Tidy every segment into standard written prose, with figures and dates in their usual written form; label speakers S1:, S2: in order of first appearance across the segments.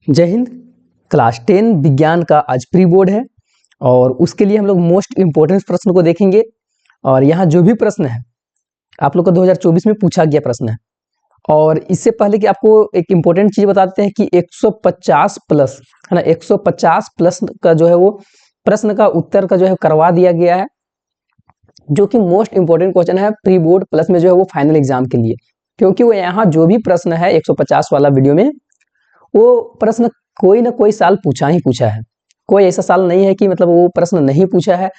S1: जय हिंद। क्लास 10 विज्ञान का आज प्री बोर्ड है और उसके लिए हम लोग मोस्ट इम्पोर्टेंट प्रश्न को देखेंगे। और यहाँ जो भी प्रश्न है आप लोग का 2024 में पूछा गया प्रश्न है। और इससे पहले कि आपको एक इम्पोर्टेंट चीज बताते हैं कि 150 प्लस है ना, 150 प्लस का जो है वो प्रश्न का उत्तर का जो है करवा दिया गया है, जो कि मोस्ट इम्पोर्टेंट क्वेश्चन है प्री बोर्ड प्लस में जो है वो फाइनल एग्जाम के लिए। क्योंकि वो यहाँ जो भी प्रश्न है 150 वाला वीडियो में, वो प्रश्न कोई ना कोई साल पूछा ही पूछा है। कोई ऐसा साल नहीं है कि मतलब वो प्रश्न नहीं पूछा है,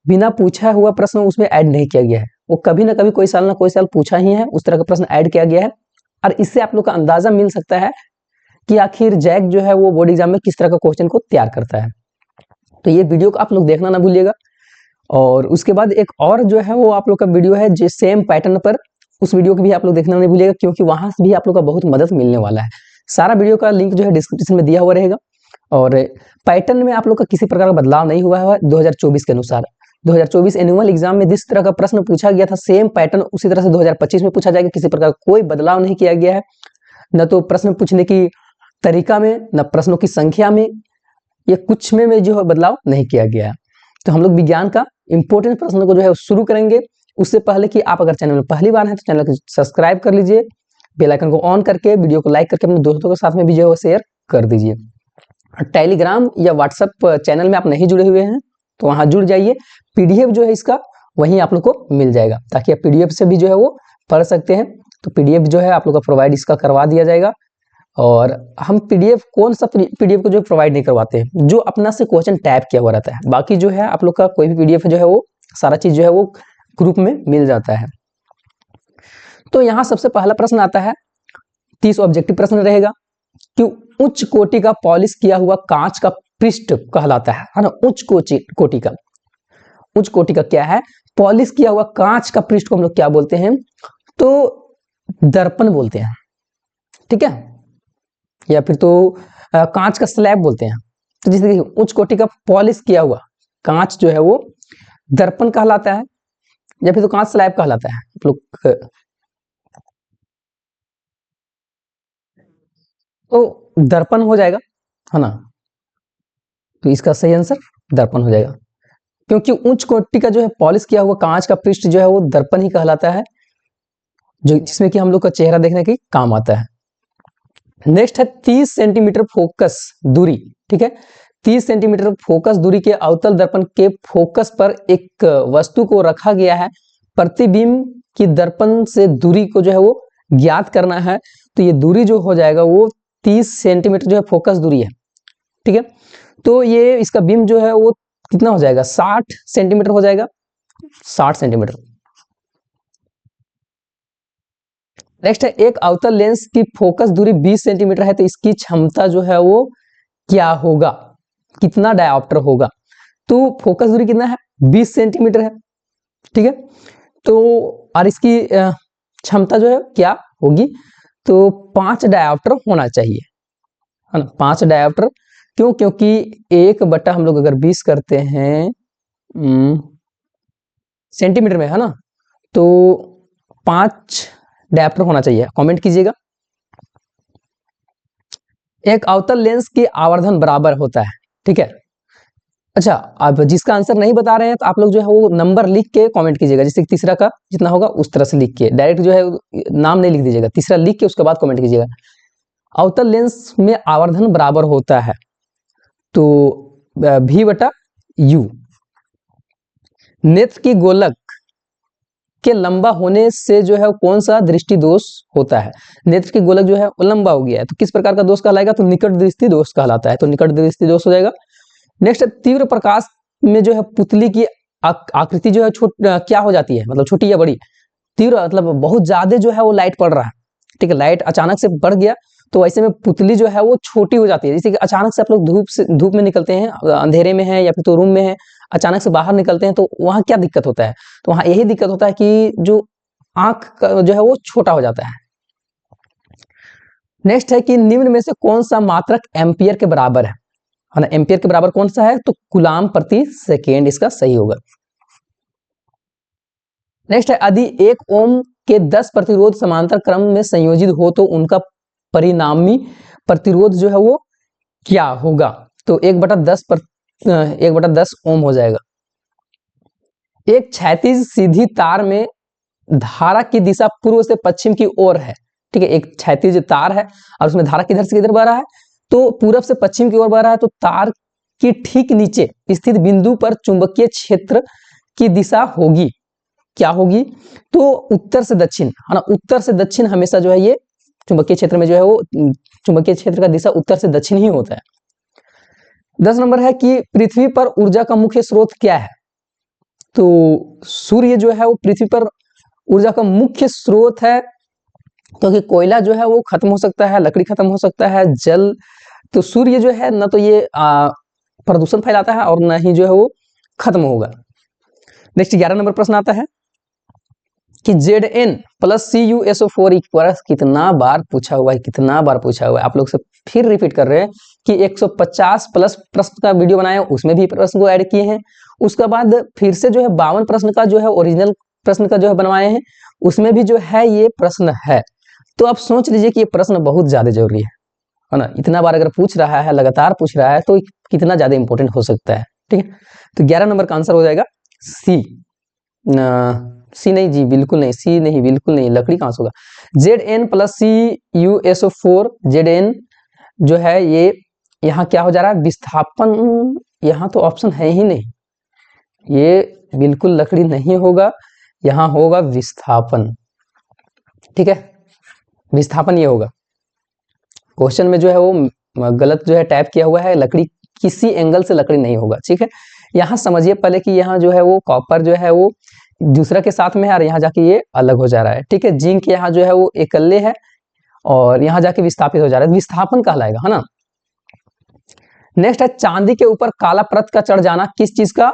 S1: बिना पूछा हुआ प्रश्न उसमें ऐड नहीं किया गया है। वो कभी ना कभी कोई साल ना कोई साल पूछा ही है, उस तरह का प्रश्न ऐड किया गया है। और इससे आप लोग का अंदाजा मिल सकता है कि आखिर जैक जो है वो बोर्ड एग्जाम में किस तरह का क्वेश्चन को तैयार करता है। तो ये वीडियो को आप लोग देखना ना भूलिएगा। और उसके बाद एक और जो है वो आप लोग का वीडियो है जो सेम पैटर्न पर, उस वीडियो को भी आप लोग देखना नहीं भूलिएगा, क्योंकि वहां से भी आप लोग का बहुत मदद मिलने वाला है। सारा वीडियो का लिंक जो है डिस्क्रिप्शन में दिया हुआ रहेगा। और पैटर्न में आप लोग का किसी प्रकार का बदलाव नहीं हुआ है 2024 के अनुसार। 2024 एनुअल एग्जाम में जिस तरह का प्रश्न पूछा गया था सेम पैटर्न उसी तरह से 2025 में पूछा जाएगा। किसी प्रकार कोई बदलाव नहीं किया गया है, न तो प्रश्न पूछने की तरीका में, न प्रश्नों की संख्या में, ये कुछ में जो है बदलाव नहीं किया गया है। तो हम लोग विज्ञान का इंपॉर्टेंट प्रश्न को जो है शुरू करेंगे। उससे पहले कि आप अगर चैनल में पहली बार हैं तो चैनल को सब्सक्राइब कर लीजिए, बेल आइकन को ऑन करके वीडियो को लाइक करके अपने दोस्तों के साथ में भी जो है शेयर कर दीजिए। टेलीग्राम या व्हाट्सएप चैनल में आप नहीं जुड़े हुए हैं तो वहां जुड़ जाइए। पीडीएफ जो है इसका वहीं आप लोग को मिल जाएगा, ताकि आप पीडीएफ से भी जो है वो पढ़ सकते हैं। तो पीडीएफ जो है आप लोग का प्रोवाइड इसका करवा दिया जाएगा। और हम पीडीएफ कौन सा पीडीएफ को जो प्रोवाइड नहीं करवाते हैं, जो अपना से क्वेश्चन टाइप किया हुआ रहता है। बाकी जो है आप लोग का कोई भी पीडीएफ जो है वो सारा चीज जो है वो ग्रुप में मिल जाता है। तो यहाँ सबसे पहला प्रश्न आता है, 30 ऑब्जेक्टिव प्रश्न रहेगा कि उच्च कोटि का पॉलिश किया हुआ कांच का पृष्ठ कहलाता है ना। उच्च कोटि का क्या है? पॉलिश किया हुआ कांच का पृष्ठ को हम लोग क्या बोलते हैं? तो दर्पण बोलते हैं, ठीक है, या फिर तो कांच का स्लैब बोलते हैं। तो जैसे देखिए उच्च कोटि का पॉलिश किया हुआ कांच जो है वो दर्पण कहलाता है, या फिर तो कांच स्लैब कहलाता है। आप लोग तो दर्पण हो जाएगा, है ना। तो इसका सही आंसर दर्पण हो जाएगा, क्योंकि उच्च कोटि का जो है पॉलिश किया हुआ कांच का पृष्ठ जो है वो दर्पण ही कहलाता है, जो जिसमें कि हम लोग का चेहरा देखने के काम आता है। नेक्स्ट है 30 सेंटीमीटर फोकस दूरी, ठीक है। 30 सेंटीमीटर फोकस दूरी के अवतल दर्पण के फोकस पर एक वस्तु को रखा गया है। प्रतिबिंब की दर्पण से दूरी को जो है वो ज्ञात करना है। तो ये दूरी जो हो जाएगा वो 30 सेंटीमीटर जो है फोकस दूरी है, ठीक है। तो ये इसका बिंब जो है वो कितना हो जाएगा? 60 सेंटीमीटर हो जाएगा, 60 सेंटीमीटर। नेक्स्ट है एक अवतल लेंस की फोकस दूरी 20 सेंटीमीटर है, तो इसकी क्षमता जो है वो क्या होगा? कितना डायोप्टर होगा? तो फोकस दूरी कितना है? 20 सेंटीमीटर है, ठीक है। तो और इसकी क्षमता जो है क्या होगी? तो 5 डायोप्टर होना चाहिए, है ना, 5 डायोप्टर। क्यों? क्योंकि 1 बटा हम लोग अगर 20 करते हैं सेंटीमीटर में, है ना, तो 5 डायोप्टर होना चाहिए। कमेंट कीजिएगा। एक अवतल लेंस की आवर्धन बराबर होता है, ठीक है। अच्छा, आप जिसका आंसर नहीं बता रहे हैं तो आप लोग जो है वो नंबर लिख के कमेंट कीजिएगा। जैसे तीसरा का जितना होगा उस तरह से लिख के, डायरेक्ट जो है नाम नहीं लिख दीजिएगा, तीसरा लिख के उसके बाद कमेंट कीजिएगा। अवतल लेंस में आवर्धन बराबर होता है तो v बटा u। नेत्र की गोलक के लंबा होने से जो है कौन सा दृष्टि दोष होता है? नेत्र की गोलक जो है वो लंबा हो गया है, तो किस प्रकार का दोष कहलाएगा? तो निकट दृष्टि दोष कहलाता है, तो निकट दृष्टि दोष हो जाएगा। नेक्स्ट, तीव्र प्रकाश में जो है पुतली की आकृति जो है क्या हो जाती है, मतलब छोटी या बड़ी? तीव्र मतलब बहुत ज्यादा जो है वो लाइट पड़ रहा है, ठीक है, लाइट अचानक से बढ़ गया तो ऐसे में पुतली जो है वो छोटी हो जाती है। जैसे कि अचानक से आप लोग धूप में निकलते हैं, अंधेरे में है या फिर तो रूम में है, अचानक से बाहर निकलते हैं तो वहां क्या दिक्कत होता है? तो वहां यही दिक्कत होता है कि जो आंख जो है वो छोटा हो जाता है। नेक्स्ट है कि निम्न में से कौन सा मात्रक एम्पियर के बराबर है ना। एम्पियर के बराबर कौन सा है? तो कूलाम प्रति सेकेंड इसका सही होगा। नेक्स्ट है यदि 1 ओम के 10 प्रतिरोध समांतर क्रम में संयोजित हो तो उनका परिणामी प्रतिरोध जो है वो क्या होगा? तो 1/10 ओम हो जाएगा। एक क्षैतिज सीधी तार में धारा की दिशा पूर्व से पश्चिम की ओर है। ठीक है, एक क्षैतिज तार है और उसमें धारा किधर से किधर बह रहा है, तो पूरब से पश्चिम की ओर बह रहा है। तो तार की ठीक नीचे स्थित बिंदु पर चुंबकीय क्षेत्र की दिशा होगी, क्या होगी? तो उत्तर से दक्षिण, है ना। उत्तर से दक्षिण हमेशा जो है ये चुंबकीय क्षेत्र में जो है वो चुंबकीय क्षेत्र का दिशा उत्तर से दक्षिण ही होता है। 10 नंबर है कि पृथ्वी पर ऊर्जा का मुख्य स्रोत क्या है? तो सूर्य जो है वो पृथ्वी पर ऊर्जा का मुख्य स्रोत है, क्योंकि कोयला जो है वो खत्म हो सकता है, लकड़ी खत्म हो सकता है, जल, तो सूर्य जो है ना तो ये प्रदूषण फैलाता है और ना ही जो है वो खत्म होगा। नेक्स्ट 11 नंबर प्रश्न आता है कि Zn प्लस CuSO4 इक्वल्स, कितना बार पूछा हुआ है, कितना बार पूछा हुआ है, आप लोग से फिर रिपीट कर रहे हैं कि 150 प्लस प्रश्न का वीडियो बनाया, उसमें भी प्रश्न को ऐड किए हैं। उसके बाद फिर से जो है 52 प्रश्न का जो है ओरिजिनल प्रश्न का जो है बनवाए हैं, उसमें भी जो है ये प्रश्न है। तो आप सोच लीजिए कि ये प्रश्न बहुत ज्यादा जरूरी है ना। इतना बार अगर पूछ रहा है, लगातार पूछ रहा है, तो कितना ज्यादा इंपॉर्टेंट हो सकता है। ठीक है, तो 11 नंबर का आंसर हो जाएगा सी। सी नहीं जी, बिल्कुल नहीं, सी नहीं, बिल्कुल नहीं, लकड़ी कहां से होगा? Zn प्लस CuSO4, Zn जो है ये यहाँ क्या हो जा रहा है? विस्थापन। यहाँ तो ऑप्शन है ही नहीं, ये बिल्कुल लकड़ी नहीं होगा, यहाँ होगा विस्थापन। ठीक है, विस्थापन ये होगा। क्वेश्चन में जो है वो गलत जो है टाइप किया हुआ है, लकड़ी किसी एंगल से लकड़ी नहीं होगा। ठीक है, यहाँ समझिए पहले कि यहाँ जो है वो कॉपर जो है वो दूसरा के साथ में है और यहाँ जाके ये अलग हो जा रहा है। ठीक है, जिंक यहाँ जो है वो एकल्ले है और यहाँ जाके विस्थापित हो जा रहा है, विस्थापन कहलाएगा, है ना। नेक्स्ट है चांदी के ऊपर काला परत का चढ़ जाना किस चीज का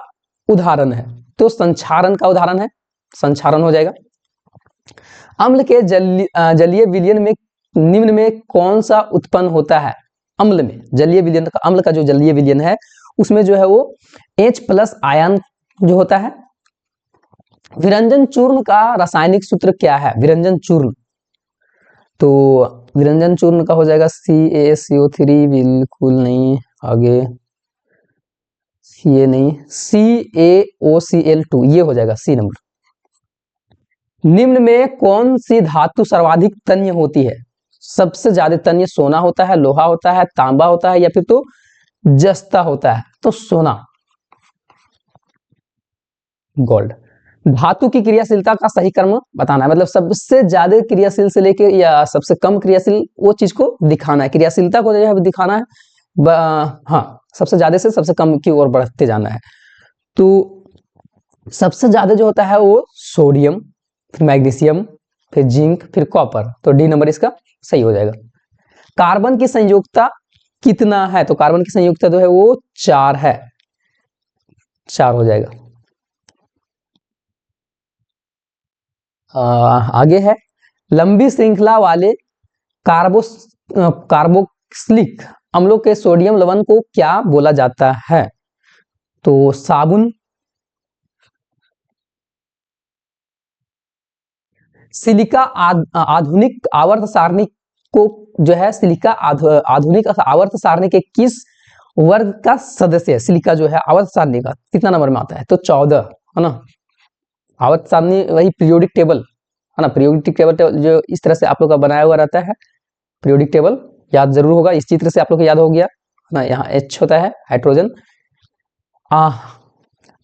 S1: उदाहरण है? तो संक्षारण का उदाहरण है, संक्षारण हो जाएगा। अम्ल के जलीय विलयन में निम्न में कौन सा उत्पन्न होता है? अम्ल में जलीय विलयन का, अम्ल का जो जलीय विलयन है उसमें जो है वो H+ आयन जो होता है। विरंजन चूर्ण का रासायनिक सूत्र क्या है? विरंजन चूर्ण, तो विरंजन चूर्ण का हो जाएगा CaSO3, बिल्कुल नहीं, आगे ये नहीं, CaOCl2, ये हो जाएगा सी नंबर। निम्न में कौन सी धातु सर्वाधिक तन्य होती है? सबसे ज्यादा तन्य सोना होता है, लोहा होता है, तांबा होता है, या फिर तो जस्ता होता है? तो सोना, गोल्ड। धातु की क्रियाशीलता का सही क्रम बताना है, मतलब सबसे ज्यादा क्रियाशील से लेके या सबसे कम क्रियाशील वो चीज को दिखाना है, क्रियाशीलता को जो है दिखाना है। हाँ, सबसे ज्यादा से सबसे कम की ओर बढ़ते जाना है। तो सबसे ज्यादा जो होता है वो सोडियम, फिर मैग्नीशियम, फिर जिंक, फिर कॉपर, तो डी नंबर इसका सही हो जाएगा। कार्बन की संयुक्ता कितना है? तो कार्बन की संयुक्ता जो है वो 4 है, 4 हो जाएगा। आगे है लंबी श्रृंखला वाले कार्बोक्सिलिक अम्लों के सोडियम लवण को क्या बोला जाता है? तो साबुन, सिलिका आधुनिक आवर्त सारणी को जो है सिलिका आधुनिक आवर्त सारणी के किस वर्ग का सदस्य है? सिलिका जो है आवर्त सारणी का कितना नंबर में आता है? तो 14, है ना। आवर्त सारणी वही पीरियोडिक टेबल, है ना, पीरियोडिक टेबल जो इस तरह से आप लोग का बनाया हुआ रहता है, पीरियोडिक टेबल याद जरूर होगा, इस चित्र से आप लोग को याद हो गया ना। यहाँ H होता है हाइड्रोजन।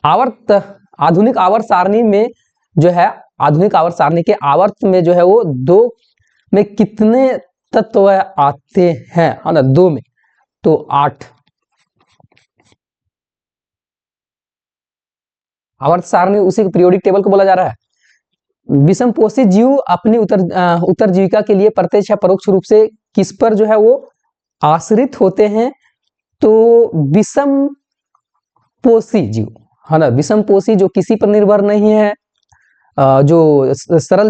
S1: आवर्त आधुनिक आवर्त सारणी में जो है, आधुनिक आवर्त सारणी के आवर्त में जो है वो 2 में कितने तत्व आते हैं, है ना, 2 में, तो 8। आवर्त सारणी उसी पीरियोडिक टेबल को बोला जा रहा है। विषमपोषी जीव अपनी उत्तर जीविका के लिए प्रत्यक्ष या परोक्ष रूप से किस पर जो है वो आश्रित होते हैं? तो विषमपोषी जीव, है ना, विषमपोषी जो किसी पर निर्भर नहीं है, जो सरल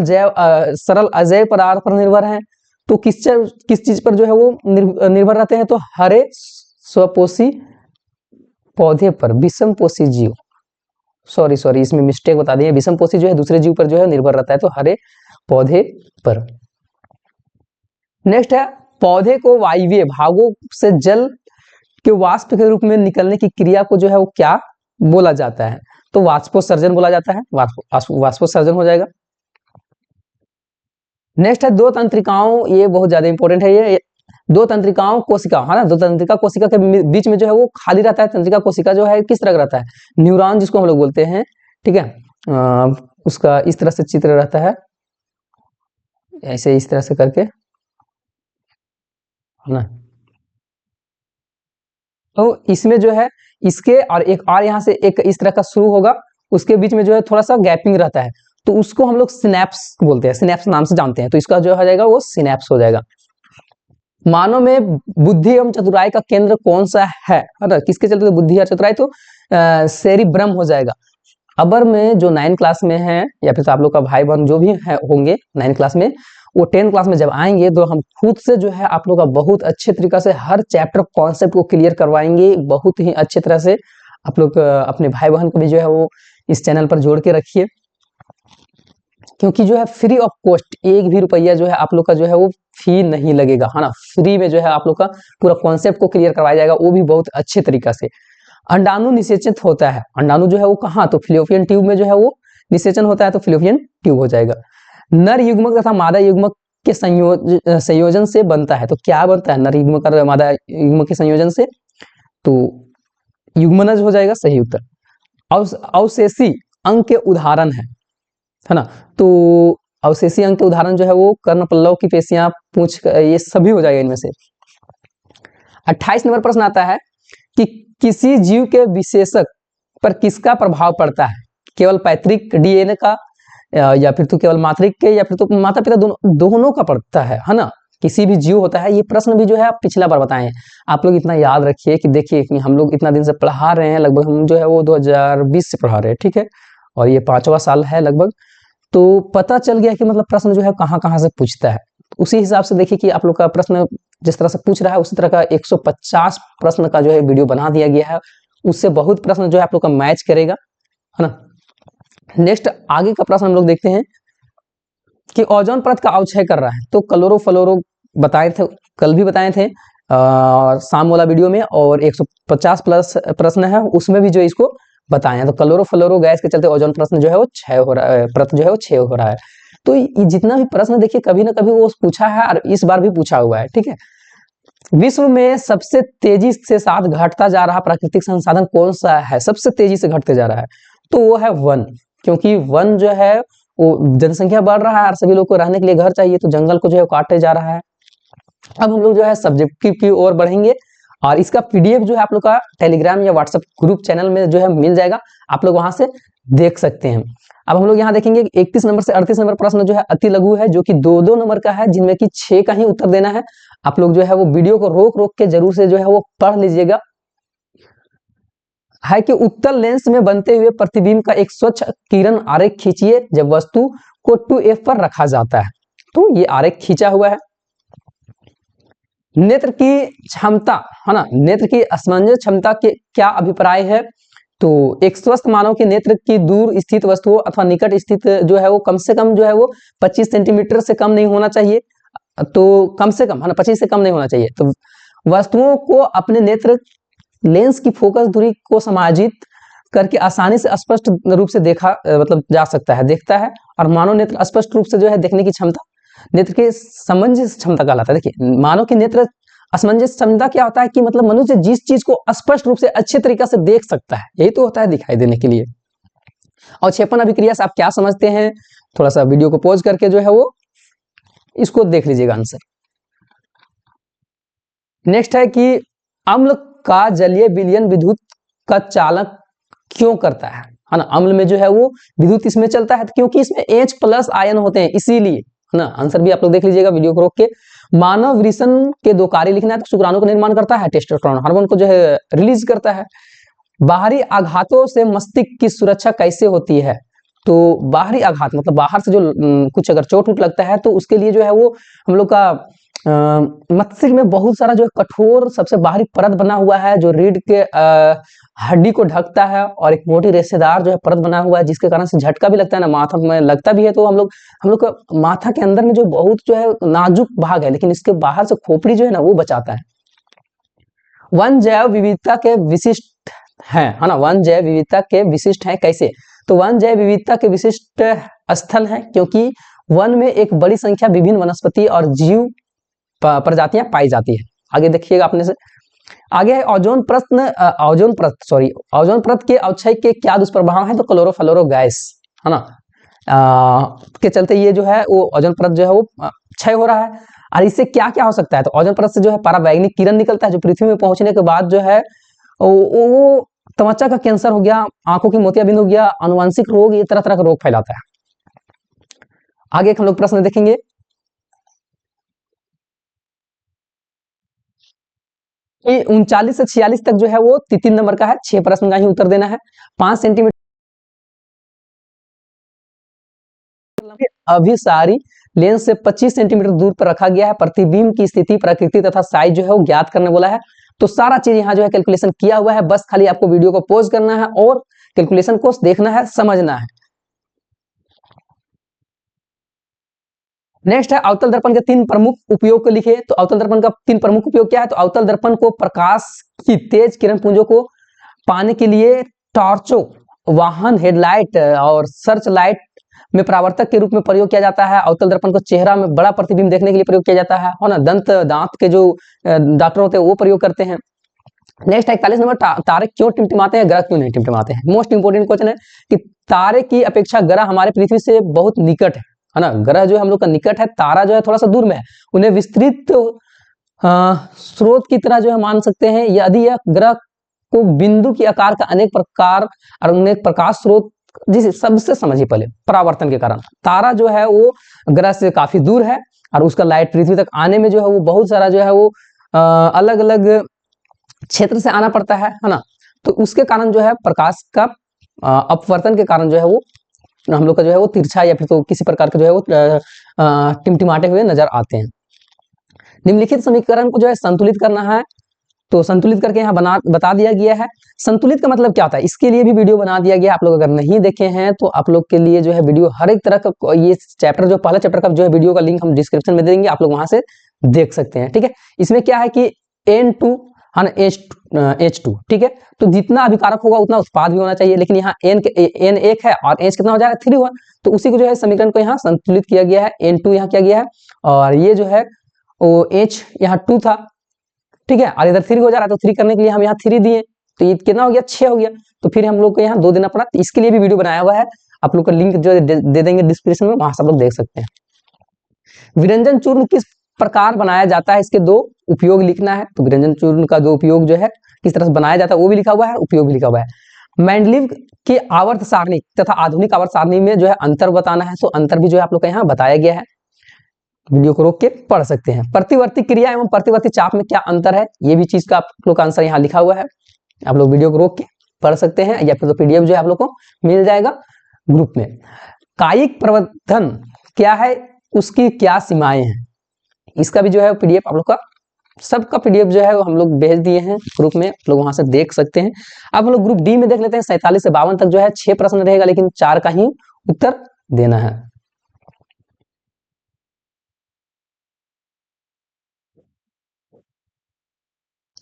S1: अजैव पदार्थ पर निर्भर है, तो किस चीज पर जो है वो निर्भर रहते हैं? तो हरे स्वपोषी पौधे पर। विषमपोषी जीव, सॉरी इसमें मिस्टेक बता दिए, विषमपोषी जो है दूसरे जीव पर जो है निर्भर रहता है, तो हरे पौधे पर। नेक्स्ट है पौधे को वायवीय भागों से जल कि वाष्प के रूप में निकलने की क्रिया को जो है वो क्या बोला जाता है? तो वाष्पोत्सर्जन बोला जाता है, वाष्पोत्सर्जन हो जाएगा। नेक्स्ट है दो तंत्रिकाओं, ये बहुत ज्यादा इंपॉर्टेंट है। ये दो तंत्रिकाओं कोशिका, है ना, दो तंत्रिका कोशिका के बीच में जो है वो खाली रहता है। तंत्रिका कोशिका जो है किस तरह का रहता है? न्यूरॉन जिसको हम लोग बोलते हैं, ठीक है। उसका इस तरह से चित्र रहता है, ऐसे इस तरह से करके, है ना। तो इसमें जो है इसके और एक और यहाँ से एक इस तरह का शुरू होगा, उसके बीच में जो है थोड़ा सा गैपिंग रहता है, तो उसको हम लोग सिनेप्स बोलते हैं, सिनेप्स नाम से जानते हैं। तो इसका जो हो जाएगा वो सिनेप्स हो जाएगा। मानव में बुद्धि एवं चतुराई का केंद्र कौन सा है ना, किसके चलते बुद्धि और चतुराई? तो सेरिब्रम हो जाएगा। अबर में जो 9 क्लास में है, या फिर तो आप लोग का भाई बहन जो भी है होंगे 9 क्लास में, वो 10 क्लास में जब आएंगे तो हम खुद से जो है आप लोग का बहुत अच्छे तरीका से हर चैप्टर कॉन्सेप्ट को क्लियर करवाएंगे, बहुत ही अच्छे तरह से। आप लोग अपने भाई बहन को भी जो है वो इस चैनल पर जोड़ के रखिए, क्योंकि जो है फ्री ऑफ कॉस्ट, एक भी रुपया जो है आप लोग का जो है वो फी नहीं लगेगा, है ना। फ्री में जो है आप लोग का पूरा कॉन्सेप्ट को क्लियर करवाया जाएगा, वो भी बहुत अच्छे तरीका से। अंडाणु निषेचित होता है, अंडाणु जो है वो कहाँ? तो फिलोपियन ट्यूब में जो है वो निषेचन होता है, तो फिलोपियन ट्यूब हो जाएगा। नर युग्मक तथा मादा युग्मक के संयोजन से बनता है, तो क्या बनता है? नर युग्मक और मादा युग्मक के संयोजन से, तो युग्मनज हो जाएगा सही उत्तर। अवशेषी अंग के उदाहरण है ना। तो अवशेषी अंग के उदाहरण जो है वो कर्ण पल्लव की पेशियां, पूंछ, ये सभी हो जाएगा इनमें से। 28 नंबर प्रश्न आता है कि किसी जीव के विशेषक पर किसका प्रभाव पड़ता है? केवल पैतृक डीएनए का, या फिर तो केवल मातृक के, या फिर तो माता पिता दोनों का पड़ता है ना। किसी भी जीव होता है, ये प्रश्न भी जो है आप पिछला बार बताए हैं। आप लोग इतना याद रखिए कि देखिए कि हम लोग इतना दिन से पढ़ा रहे हैं, लगभग हम जो है वो 2020 से पढ़ा रहे हैं, ठीक है, और ये 5वां साल है लगभग। तो पता चल गया कि मतलब प्रश्न जो है कहाँ कहाँ से पूछता है। उसी हिसाब से देखिए कि आप लोग का प्रश्न जिस तरह से पूछ रहा है उसी तरह का 150 प्रश्न का जो है वीडियो बना दिया गया है, उससे बहुत प्रश्न जो है आप लोग का मैच करेगा, है ना। नेक्स्ट आगे का प्रश्न हम लोग देखते हैं कि ओजोन परत का अवक्षय कर रहा है, तो क्लोरोफ्लोरो बताए थे, कल भी बताए थे शाम वाला वीडियो में, और 150 प्लस प्रश्न है उसमें भी जो इसको बताए हैं। तो क्लोरोफ्लोरो गैस के चलते ओजोन प्रश्न जो है वो क्षय हो रहा है, परत जो है वो क्षय हो रहा है। तो ये जितना भी प्रश्न देखिए कभी ना कभी वो पूछा है, और इस बार भी पूछा हुआ है, ठीक है। विश्व में सबसे तेजी से साथ घटता जा रहा प्राकृतिक संसाधन कौन सा है? सबसे तेजी से घटते जा रहा है, तो वो है वन, क्योंकि वन जो है वो जनसंख्या बढ़ रहा है और सभी लोग को रहने के लिए घर चाहिए, तो जंगल को जो है काटे जा रहा है। अब हम लोग जो है सब्जेक्टिव की ओर बढ़ेंगे, और इसका पीडीएफ जो है आप लोग का टेलीग्राम या व्हाट्सएप ग्रुप चैनल में जो है मिल जाएगा, आप लोग वहां से देख सकते हैं। अब हम लोग यहाँ देखेंगे 31 नंबर से 38 नंबर प्रश्न जो है अति लघु है, जो कि 2-2 नंबर का है, जिनमें कि 6 का ही उत्तर देना है। आप लोग जो है वो वीडियो को रोक रोक के जरूर से जो है वो पढ़ लीजिएगा। है कि उत्तल लेंस में बनते हुए प्रतिबिंब का एक स्वच्छ किरण आरेख खींचिए जब वस्तु को 2f पर रखा जाता है, तो ये आरेख खींचा हुआ है। नेत्र की क्षमता, है ना, नेत्र की असमंजस क्षमता के क्या अभिप्राय है? तो एक स्वस्थ मानव के नेत्र की दूर स्थित वस्तुओं अथवा निकट स्थित जो है वो कम से कम जो है वो 25 सेंटीमीटर से कम नहीं होना चाहिए, तो कम से कम, है ना, 25 से कम नहीं होना चाहिए। तो वस्तुओं को अपने नेत्र लेंस की फोकस दूरी को समायोजित करके आसानी से स्पष्ट रूप से देखा मतलब जा सकता है, देखता है। और मानव नेत्र स्पष्ट रूप से जो है देखने की क्षमता नेत्र के समंजस क्षमता कहलाता है। देखिए मानव की नेत्र असमंजस क्षमता क्या होता है कि मतलब मनुष्य जिस चीज को स्पष्ट रूप से अच्छे तरीके से देख सकता है, यही तो होता है दिखाई देने के लिए। और क्षेपण अभिक्रिया से आप क्या समझते हैं? थोड़ा सा वीडियो को पॉज करके जो है वो इसको देख लीजिएगा आंसर। नेक्स्ट है कि अम्ल का जलीय विलयन विद्युत का चालक क्यों करता है ना। अम्ल में जो है वो विद्युत इसमें चलता है क्योंकि इसमें H+ आयन होते हैं, इसीलिए, है ना। आंसर भी आप लोग देख लीजिएगा वीडियो को रोक के। मानव वृषण के 2 कार्य लिखना है, तो शुक्राणु का निर्माण करता है, टेस्टोस्टेरोन हार्मोन को जो है रिलीज करता है। बाहरी आघातों से मस्तिष्क की सुरक्षा कैसे होती है? तो बाहरी आघात मतलब बाहर से जो कुछ अगर चोट वोट लगता है तो उसके लिए जो है वो हम लोग का मस्तिष्क में बहुत सारा जो है कठोर सबसे बाहरी परत बना हुआ है, जो रीढ़ के हड्डी को ढकता है, और एक मोटी रेशेदार जो है परत बना हुआ है, जिसके कारण से झटका भी लगता है ना, माथा में लगता भी है। तो हम लोग का माथा के अंदर में जो बहुत जो है नाजुक भाग है, लेकिन इसके बाहर से खोपड़ी जो है ना वो बचाता है। वन जैव विविधता के विशिष्ट है ना, वन जैव विविधता के विशिष्ट हैं कैसे? तो वन जैव विविधता के विशिष्ट स्थल है क्योंकि वन में एक बड़ी संख्या विभिन्न वनस्पति और जीव प्रजातियां पाई जाती है। आगे देखिएगा अपने से, आगे है ओजोन परत के अवक्षय के क्या दुष्प्रभाव है? तो क्लोरोफ्लोरो गैस है ना, के चलते ये जो है वो ओजोन परत जो है वो क्षय हो रहा है। और इससे क्या क्या हो सकता है? तो ओजोन परत से जो है पराबैंगनी किरण निकलता है जो पृथ्वी में पहुंचने के बाद जो है वो त्वचा का कैंसर हो गया, आंखों की मोतियाबिंद हो गया, आनुवंशिक रोग, ये तरह तरह का रोग फैलाता है। आगे हम लोग प्रश्न देखेंगे। कि 39 से 46 तक जो है वो 3 नंबर का है, 6 प्रश्न का ही उत्तर देना है। 5 सेंटीमीटर अभिसारी लेंस से 25 सेंटीमीटर दूर पर रखा गया है। प्रतिबिंब की स्थिति, प्रकृति तथा साइज जो है वो ज्ञात करने बोला है। तो सारा चीज यहाँ जो है कैलकुलेशन किया हुआ है, बस खाली आपको वीडियो को पॉज करना है और कैलकुलेशन को देखना है, समझना है। नेक्स्ट है अवतल दर्पण के 3 प्रमुख उपयोग को लिखिए। तो अवतल दर्पण का 3 प्रमुख उपयोग क्या है? तो अवतल दर्पण को प्रकाश की तेज किरण पुंजों को पाने के लिए टॉर्चों, वाहन, हेडलाइट और सर्च लाइट में परावर्तक के रूप में प्रयोग किया जाता है। अवतल दर्पण को चेहरा में बड़ा प्रतिबिंब देखने के लिए प्रयोग किया जाता है ना। दांत के जो डॉक्टर होते हैं वो प्रयोग करते हैं। नेक्स्ट 41 नंबर, तारे क्यों टिमटिमाते हैं, ग्रह क्यों नहीं टिमटिमाते हैं? मोस्ट इंपोर्टेंट क्वेश्चन है कि तारे की अपेक्षा ग्रह हमारे पृथ्वी से बहुत निकट है ना। ग्रह जो है हम लोग का निकट है, तारा जो है थोड़ा सा दूर में है। उन्हें विस्तृत स्रोत की तरह जो है मान सकते हैं। यदि यह ग्रह को बिंदु की आकार का अनेक प्रकाश स्रोत, जिसे सबसे समझिए पहले परावर्तन के कारण तारा जो है वो ग्रह से काफी दूर है और उसका लाइट पृथ्वी तक आने में जो है वो बहुत सारा जो है वो अलग अलग क्षेत्र से आना पड़ता है ना। तो उसके कारण जो है प्रकाश का अपवर्तन के कारण जो है वो हम लोग का जो है वो तिरछा या फिर तो किसी प्रकार का जो है वो टिमटिमाते हुए नजर आते हैं। निम्नलिखित समीकरण को जो है संतुलित करना है, तो संतुलित करके यहाँ बता दिया गया है। संतुलित का मतलब क्या होता है, इसके लिए भी वीडियो बना दिया गया। आप लोग अगर नहीं देखे हैं तो आप लोग के लिए जो है वीडियो हर एक तरह का, ये चैप्टर जो पहला चैप्टर का जो है वीडियो का लिंक हम डिस्क्रिप्शन में दे देंगे, आप लोग वहां से देख सकते हैं। ठीक है, इसमें क्या है कि N2 है ना, H2, ठीक है। तो जितना अभिकारक होगा उतना उत्पाद भी होना चाहिए, लेकिन यहाँ N 1 है और H कितना हो जाएगा, 3 हुआ। तो उसी को जो है समीकरण को यहाँ संतुलित किया गया है। N2 यहाँ किया गया है और ये जो है वो H यहाँ 2 था, ठीक है, और इधर 3 हो जा रहा है। तो 3 करने के लिए हम यहाँ 3 दिए, तो ये कितना हो गया, 6 हो गया। तो फिर हम लोग को यहाँ 2 देना पड़ा। तो इसके लिए भी वीडियो बनाया हुआ है, आप लोग का लिंक जो दे देंगे डिस्क्रिप्शन में, वहां सब लोग देख सकते हैं। विरंजन चूर्ण किस प्रकार बनाया जाता है, इसके 2 उपयोग लिखना है। तो विरंजन चूर्ण का 2 उपयोग जो है किस तरह से बनाया जाता है वो भी लिखा हुआ है, उपयोग भी लिखा हुआ है। मेंडलीव के आवर्त सारणी तथा आधुनिक आवर्त सारणी में जो है अंतर बताना है। तो अंतर भी जो है आप लोग का यहाँ बताया गया है, वीडियो को रोक के पढ़ सकते हैं। प्रतिवर्ती क्रिया एवं प्रतिवर्ती चाप में क्या अंतर है, ये भी चीज का आप लोग का आंसर यहाँ लिखा हुआ है, आप लोग वीडियो को रोक के पढ़ सकते हैं, या फिर तो पीडीएफ जो है आप लोग को मिल जाएगा ग्रुप में। कायिक प्रवर्धन क्या है, उसकी क्या सीमाएं हैं, इसका भी जो है पीडीएफ आप लोग का, सबका पीडीएफ जो है हम लोग भेज दिए हैं ग्रुप में, आप लोग वहां से देख सकते हैं। अब हम लोग ग्रुप डी में देख लेते हैं। 47 से 52 तक जो है 6 प्रश्न रहेगा, लेकिन 4 का ही उत्तर देना है।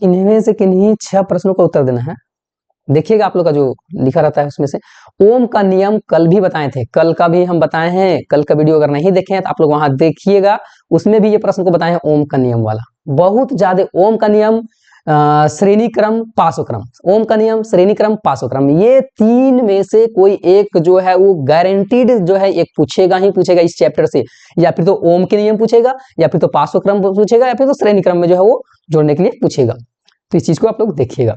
S1: इनमें से किन्हीं 6 प्रश्नों का उत्तर देना है। देखिएगा आप लोग का जो लिखा रहता है उसमें से ओम का नियम कल भी बताए थे, कल का भी हम बताए हैं। कल का वीडियो अगर नहीं देखे हैं तो आप लोग वहां देखिएगा, उसमें भी ये प्रश्न को बताए हैं ओम का नियम वाला। बहुत ज्यादा ओम का नियम, श्रेणी क्रम, पार्श्वक्रम, ओम का नियम, श्रेणी क्रम, पार्श्वक्रम, ये 3 में से कोई एक जो है वो गारंटीड जो है एक पूछेगा ही पूछेगा इस चैप्टर से। या फिर तो ओम के नियम पूछेगा, या फिर तो पार्श्वक्रम पूछेगा, या फिर तो श्रेणी क्रम में जो है वो जोड़ने के लिए पूछेगा। तो इस चीज को आप लोग देखिएगा।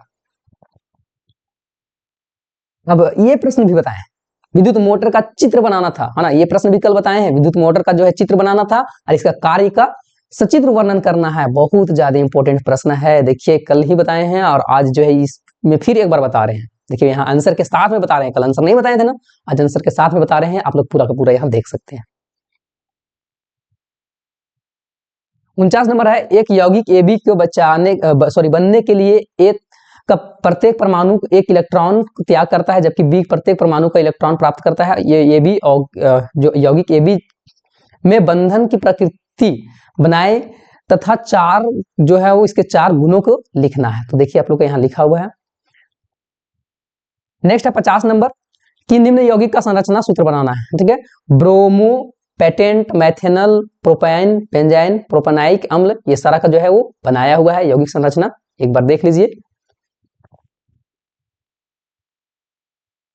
S1: अब ये प्रश्न भी बताएं, विद्युत मोटर का चित्र बनाना था, है ना, ये प्रश्न भी कल बताए हैं। विद्युत मोटर का जो है चित्र बनाना था और इसका कार्य का सचित्र वर्णन करना है। बहुत ज्यादा इंपॉर्टेंट प्रश्न है, देखिए कल ही बताए हैं और आज जो है इसमें फिर एक बार बता रहे हैं। देखिए यहाँ आंसर के साथ में बता रहे हैं, कल आंसर नहीं बताए थे ना, आज आंसर के साथ में बता रहे हैं, आप लोग पूरा का पूरा यहाँ देख सकते हैं। 49 नंबर है, एक यौगिक AB को बनने के लिए एक का प्रत्येक परमाणु एक इलेक्ट्रॉन त्याग करता है, जबकि बी प्रत्येक परमाणु का इलेक्ट्रॉन प्राप्त करता है। ये भी जो यौगिक AB में बंधन की प्रकृति बनाए तथा चार जो है वो इसके चार गुणों को लिखना है। तो देखिए आप लोग को यहाँ लिखा हुआ है। नेक्स्ट है 50 नंबर कि निम्न यौगिक का संरचना सूत्र बनाना है। ठीक है, ब्रोमो, पेटेंट, मैथेनल, प्रोपैन, बेंजाइन, प्रोपेनाइक अम्ल, ये सारा का जो है वो बनाया हुआ है यौगिक संरचना, एक बार देख लीजिए।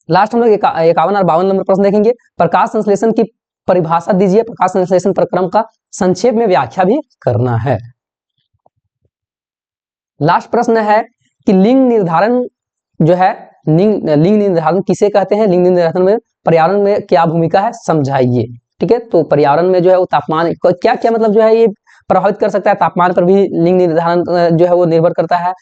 S1: लास्ट हम लोग 51 और 52 नंबर प्रश्न देखेंगे। प्रकाश संश्लेषण की परिभाषा दीजिए, प्रकाश संश्लेषण प्रक्रम का संक्षेप में व्याख्या भी करना है। लास्ट प्रश्न है कि लिंग निर्धारण जो है, लिंग निर्धारण किसे कहते हैं, लिंग निर्धारण में पर्यावरण में क्या भूमिका है, समझाइए। ठीक है, तो पर्यावरण में जो है वो तापमान क्या क्या मतलब जो है ये प्रभावित कर सकता है, तापमान पर भी लिंग निर्धारण जो है वो निर्भर करता है,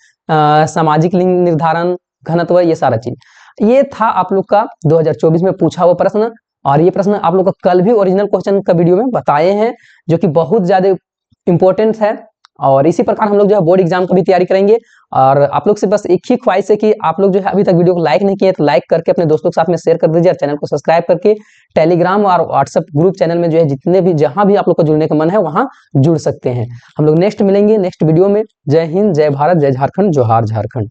S1: सामाजिक लिंग निर्धारण, घनत्व, ये सारा चीज। ये था आप लोग का 2024 में पूछा हुआ प्रश्न, और ये प्रश्न आप लोग को कल भी ओरिजिनल क्वेश्चन का वीडियो में बताए हैं, जो कि बहुत ज्यादा इंपॉर्टेंट है। और इसी प्रकार हम लोग जो है बोर्ड एग्जाम की भी तैयारी करेंगे। और आप लोग से बस एक ही ख्वाहिश है कि आप लोग जो है अभी तक वीडियो को लाइक नहीं किए तो लाइक करके अपने दोस्तों के साथ में शेयर कर दीजिए, और चैनल को सब्सक्राइब करके टेलीग्राम और व्हाट्सएप ग्रुप चैनल में जो है जितने भी जहां भी आप लोग को जुड़ने का मन है वहां जुड़ सकते हैं। हम लोग नेक्स्ट मिलेंगे नेक्स्ट वीडियो में। जय हिंद, जय भारत, जय झारखंड, जोहार झारखंड।